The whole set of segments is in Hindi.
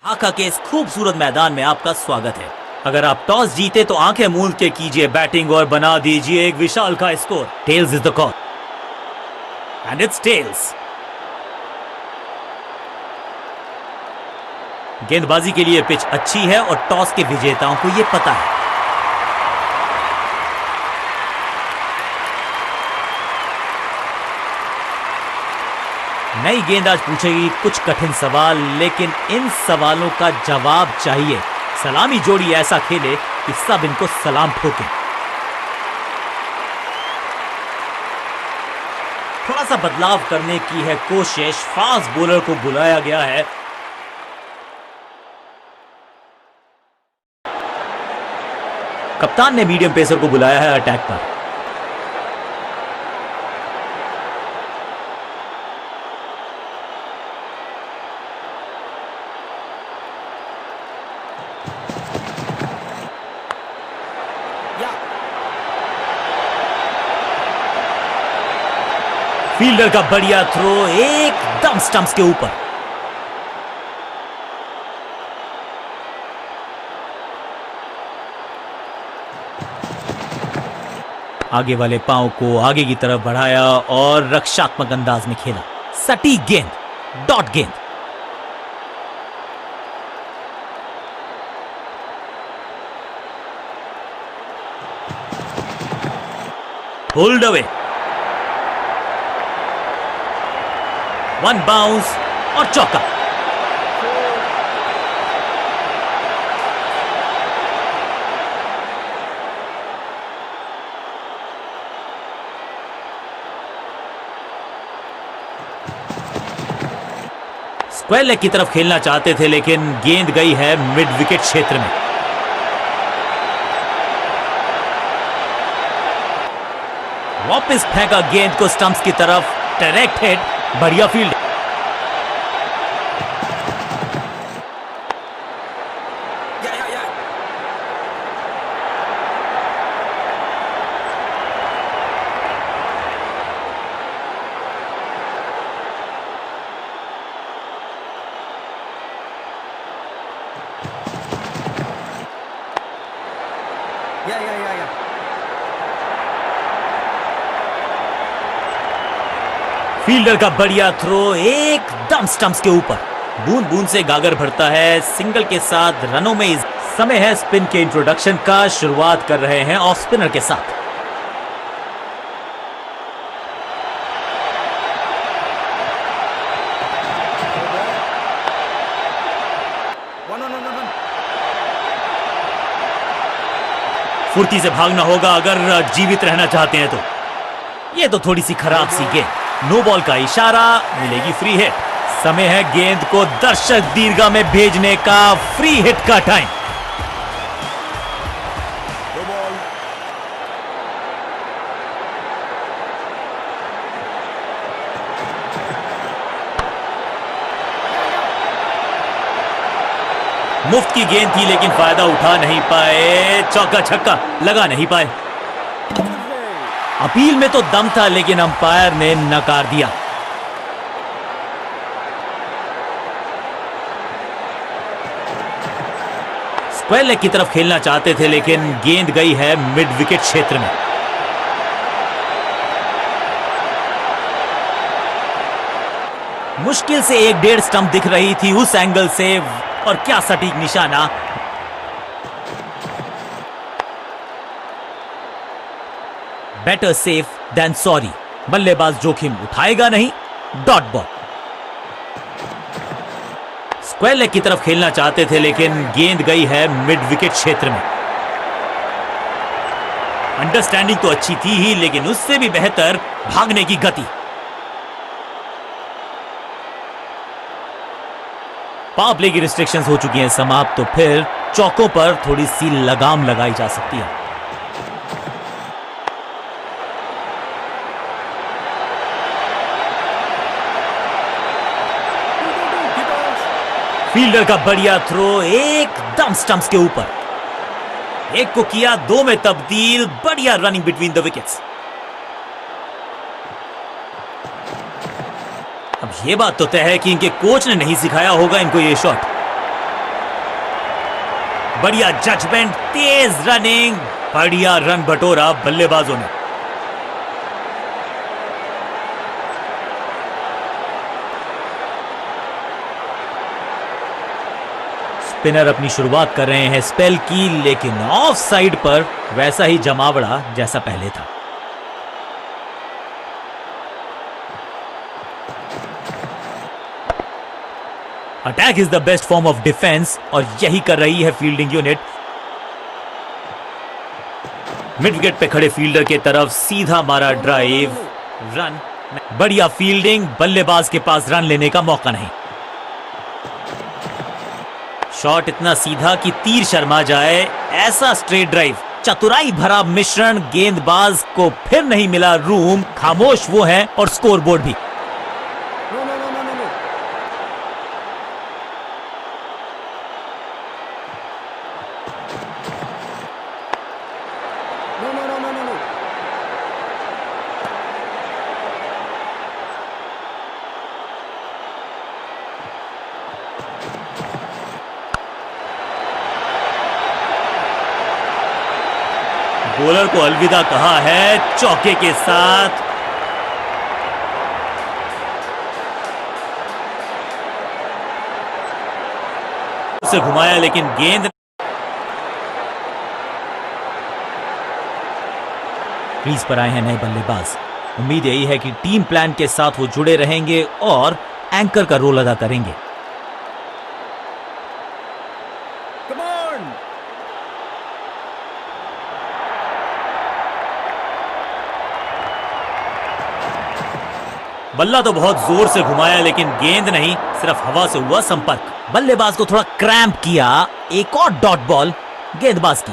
आका के इस खूबसूरत मैदान में आपका स्वागत है। अगर आप टॉस जीते तो आंखें मूंद के कीजिए बैटिंग और बना दीजिए एक विशाल का score. Tails is the call and it's tails. गेंदबाजी के लिए पिच अच्छी है और टॉस के विजेताओं को यह पता है। नई गेंद आज पूछेगी कुछ कठिन सवाल, लेकिन इन सवालों का जवाब चाहिए। सलामी जोड़ी ऐसा खेले कि सब इनको सलाम ठोके। थोड़ा सा बदलाव करने की है कोशिश। फास्ट बॉलर को बुलाया गया है। कप्तान ने मीडियम पेसर को बुलाया है अटैक पर। फील्डर का बढ़िया थ्रो एकदम स्टंप्स के ऊपर। आगे वाले पांव को आगे की तरफ बढ़ाया और रक्षात्मक अंदाज में खेला। सटीक गेंद, डॉट गेंद। होल्ड अवे, वन बाउंस और चौका। स्क्वायर लेग की तरफ खेलना चाहते थे, लेकिन गेंद गई है मिड विकेट क्षेत्र में। वापस फेंका गेंद को स्टंप्स की तरफ। डायरेक्ट हिट, बढ़िया फील्ड। फील्डर का बढ़िया थ्रो एकदम स्टंप्स के ऊपर। बूंद बूंद से गागर भरता है। सिंगल के साथ रनों में समय है स्पिन के इंट्रोडक्शन का। शुरुआत कर रहे हैं ऑफ स्पिनर के साथ। फुर्ती से भागना होगा अगर जीवित रहना चाहते हैं तो। यह तो थोड़ी सी खराब सी गेंद। नो बॉल का इशारा, मिलेगी फ्री हिट। समय है गेंद को दर्शक दीर्घा में भेजने का। फ्री हिट का टाइम। मुफ्त की गेंद थी, लेकिन फायदा उठा नहीं पाए। चौका छक्का लगा नहीं पाए। अपील में तो दम था, लेकिन अंपायर ने नकार दिया। स्क्वायर लेग की तरफ खेलना चाहते थे, लेकिन गेंद गई है मिड विकेट क्षेत्र में। मुश्किल से 1.5 स्टंप दिख रही थी उस एंगल से, और क्या सटीक निशाना। Better safe than sorry. बल्लेबाज जोखिम उठाएगा नहीं। Dot ball. स्क्वायर लेग की तरफ खेलना चाहते थे, लेकिन गेंद गई है मिड विकेट क्षेत्र में। अंडरस्टैंडिंग तो अच्छी थी ही, लेकिन उससे भी बेहतर भागने की गति। पावर प्ले की रिस्ट्रिक्शंस हो चुकी हैं समाप्त, तो फिर चौकों पर थोड़ी सी लगाम लगाई जा सकती है। फील्डर का बढ़िया थ्रो एकदम स्टंप्स के ऊपर। एक को किया 2 में तब्दील। बढ़िया रनिंग बिटवीन द विकेट्स। अब यह बात तो तय है कि इनके कोच ने नहीं सिखाया होगा इनको ये शॉट। बढ़िया जजमेंट, तेज रनिंग, बढ़िया रन बटोरा बल्लेबाजों ने। स्पिनर अपनी शुरुआत कर रहे हैं स्पेल की, लेकिन ऑफ साइड पर वैसा ही जमावड़ा जैसा पहले था। Attack is the best form of defence और यही कर रही है फील्डिंग यूनिट। मिड विकेट पे खड़े फील्डर के तरफ सीधा मारा ड्राइव, रन। बढ़िया फील्डिंग, बल्लेबाज के पास रन लेने का मौका नहीं। शॉट इतना सीधा कि तीर शर्मा जाए, ऐसा स्ट्रेट ड्राइव, चतुराई भरा मिश्रण। गेंदबाज को फिर नहीं मिला रूम, खामोश वो है और स्कोरबोर्ड भी। बॉलर को अलविदा कहा है चौके के साथ। उसे घुमाया लेकिन गेंद क्रीज पर आए हैं नए बल्लेबाज। उम्मीद यही है कि टीम प्लान के साथ वो जुड़े रहेंगे और एंकर का रोल अदा करेंगे। बल्ला तो बहुत जोर से घुमाया लेकिन गेंद नहीं, सिर्फ हवा से हुआ संपर्क। बल्लेबाज को थोड़ा क्रैम्प किया। एक और डॉट बॉल गेंदबाज की।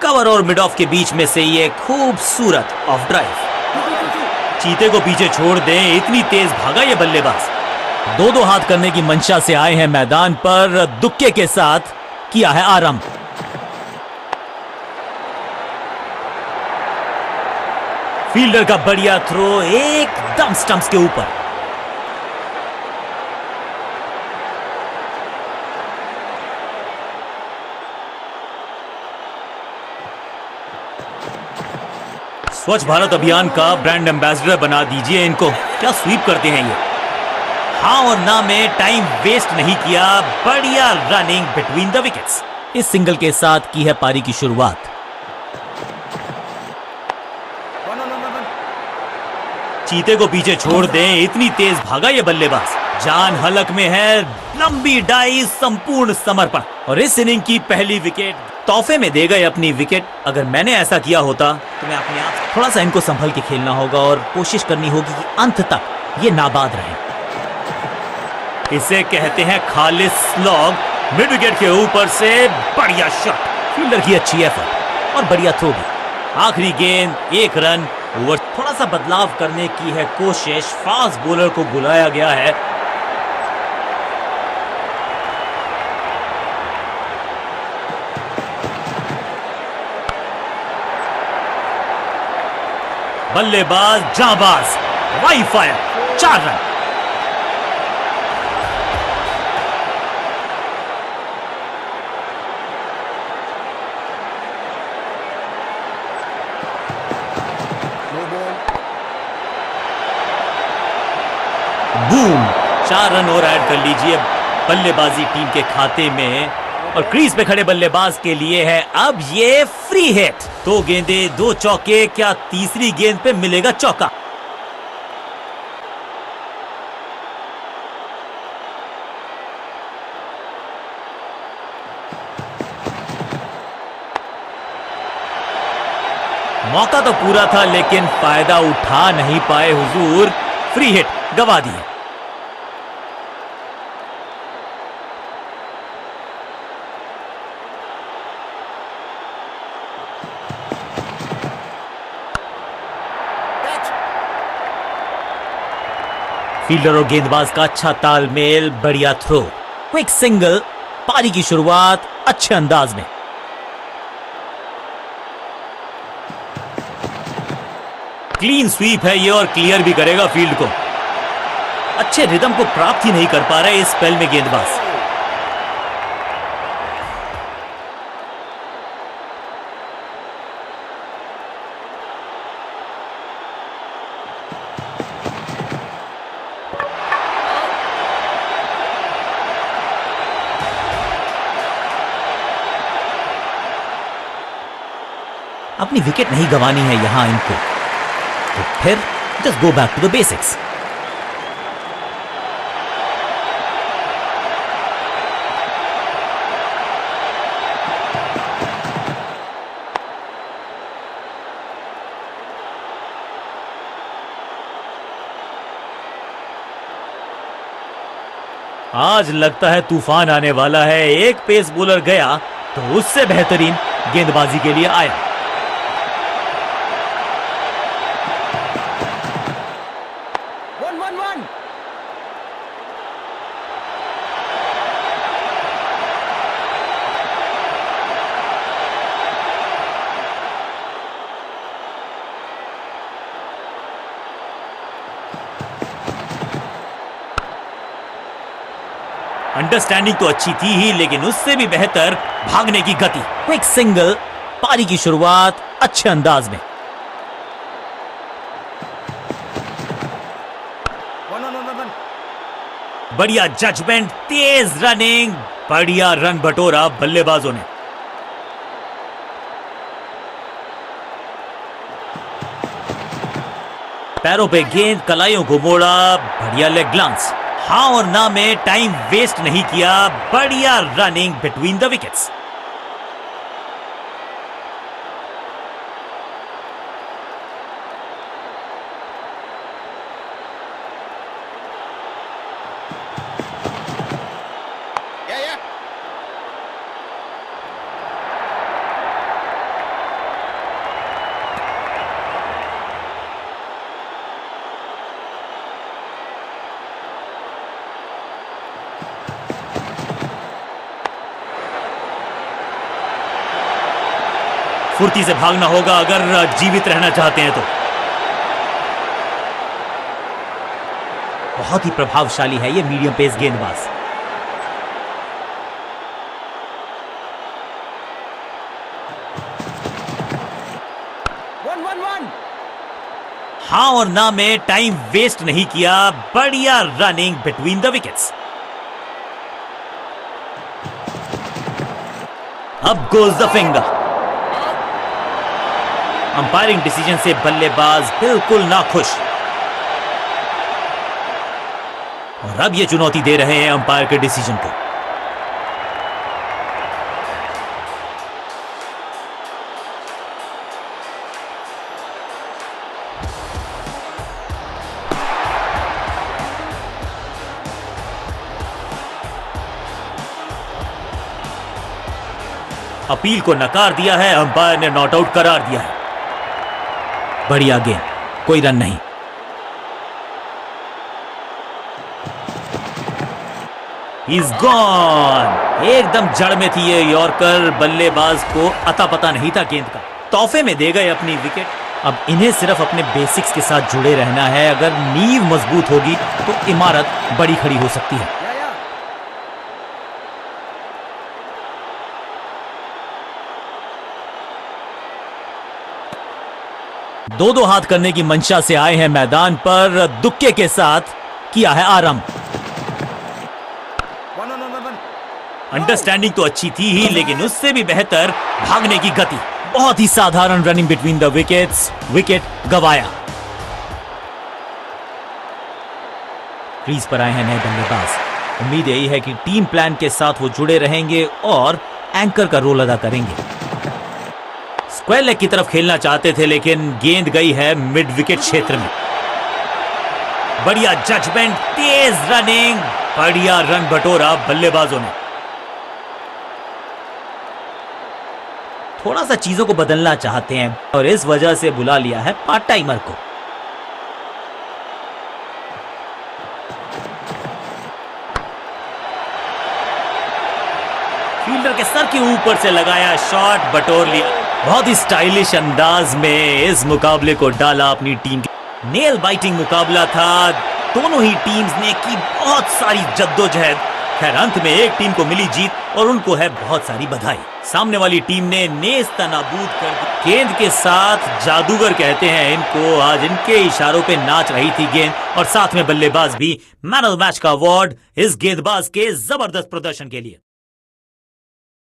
कवर और मिड ऑफ के बीच में से ये खूबसूरत ऑफ ड्राइव। चीते को पीछे छोड़ दें, इतनी तेज भागा ये बल्लेबाज। दो हाथ करने की मंशा से आए हैं मैदान पर, दुक्के के साथ किया है आरंभ। फील्डर का बढ़िया थ्रो एकदम स्टंप्स के ऊपर। स्वच्छ भारत अभियान का ब्रांड एम्बेसडर बना दीजिए इनको। क्या स्वीप करते हैं ये। हाँ और ना में टाइम वेस्ट नहीं किया, बढ़िया रनिंग बिटवीन द विकेट्स। इस सिंगल के साथ की है पारी की शुरुआत। चीते को पीछे छोड़ दें, इतनी तेज भागा ये बल्लेबाज। जान हलक में है, लंबी डाइव, संपूर्ण समर्पण। और इस इनिंग की पहली विकेट तोहफे में दे गए अपनी विकेट। अगर मैंने ऐसा किया होता तो मैं अपने आप थोड़ा सा इनको संभल के खेलना होगा और कोशिश करनी होगी कि अंत तक ये नाबाद रहे। इसे कहते हैं खालिस स्लॉग। मिड विकेट के ऊपर से बढ़िया शॉट, फील्डर की अच्छी एफर्ट और बढ़िया थ्रो भी। आखिरी गेंद, एक रन। ओवर थोड़ा सा बदलाव करने की है कोशिश। फास्ट बॉलर को बुलाया गया है। बल्लेबाज जाबाज, वाई फायर, 4 रन। बूम, 4 रन और ऐड कर लीजिए बल्लेबाजी टीम के खाते में। और क्रीज पे खड़े बल्लेबाज के लिए है अब ये फ्री हिट। 2 गेंदे 2 चौके, क्या तीसरी गेंद पे मिलेगा चौका। मौका तो पूरा था लेकिन फायदा उठा नहीं पाए हुजूर। फ्री हिट गवा दिए। फील्डर और गेंदबाज का अच्छा तालमेल, बढ़िया थ्रो, क्विक सिंगल। पारी की शुरुआत अच्छे अंदाज में। क्लीन स्वीप है ये और क्लियर भी करेगा फील्ड को। अच्छे रिदम को प्राप्त ही नहीं कर पा रहे इस स्पेल में गेंदबाज। अपनी विकेट नहीं गंवानी है यहां इनको, तो फिर just go back to the basics. आज लगता है तूफान आने वाला है। एक पेस बॉलर गया तो उससे बेहतरीन गेंदबाजी के लिए आया। अंडरस्टैंडिंग तो अच्छी थी ही, लेकिन उससे भी बेहतर भागने की गति। क्विक सिंगल, पारी की शुरुआत अच्छे अंदाज में। बढ़िया जजमेंट, तेज रनिंग, बढ़िया रन बटोरा बल्लेबाजों ने। पैरों पे गेंद, कलाइयों को मोड़ा, बढ़िया लेग ग्लांस। हाँ और ना में टाइम वेस्ट नहीं किया, बढ़िया रनिंग बिटवीन द विकेट्स। फुर्ती से भागना होगा अगर जीवित रहना चाहते हैं तो। बहुत ही प्रभावशाली है ये मीडियम पेस गेंदबाज। हाँ और ना में टाइम वेस्ट नहीं किया, बढ़िया रनिंग बिटवीन द विकेट्स। अब goes the finger. Umpiring decision से बल्लेबाज बिल्कुल नाखुश, और अब ये चुनौती दे रहे हैं अंपायर के डिसीजन को। अपील को नकार दिया है, अंपायर ने नॉट आउट करार दिया है। बढ़िया गेंद, कोई रन नहीं। He's gone। एकदम जड़ में थी ये यॉर्कर, बल्लेबाज को अता पता नहीं था गेंद का। तोहफे में दे गए अपनी विकेट। अब इन्हें सिर्फ अपने बेसिक्स के साथ जुड़े रहना है। अगर नींव मजबूत होगी तो इमारत बड़ी खड़ी हो सकती है। दो हाथ करने की मंशा से आए हैं मैदान पर, दुक्के के साथ किया है आराम। अंडरस्टैंडिंग तो अच्छी थी ही, लेकिन उससे भी बेहतर भागने की गति। बहुत ही साधारण running between the wickets, wicket गवाया। क्रीज पर आए हैं नए बल्लेबाज। उम्मीद यही है कि टीम प्लान के साथ वो जुड़े रहेंगे और एंकर का रोल अदा करेंगे। स्क्वायर लेग की तरफ खेलना चाहते थे, लेकिन गेंद गई है मिड विकेट क्षेत्र में। बढ़िया जजमेंट, तेज रनिंग, बढ़िया रन बटोरा बल्लेबाजों ने। थोड़ा सा चीजों को बदलना चाहते हैं और इस वजह से बुला लिया है पार्ट टाइमर को। फील्डर के सर के ऊपर से लगाया शॉट, बटोर लिया। बहुत ही स्टाइलिश अंदाज में इस मुकाबले को डाला अपनी टीम के। नेल बाइटिंग मुकाबला था, दोनों ही टीम्स ने की बहुत सारी जद्दोजहद। खैर अंत में एक टीम को मिली जीत और उनको है बहुत सारी बधाई। सामने वाली टीम ने नेस्तनाबूद कर दी। गेंद के साथ जादूगर कहते हैं इनको। आज इनके इशारों पे नाच रही थी गेंद और साथ में बल्लेबाज भी। मैन ऑफ द मैच का अवार्ड इस गेंदबाज के जबरदस्त प्रदर्शन के लिए।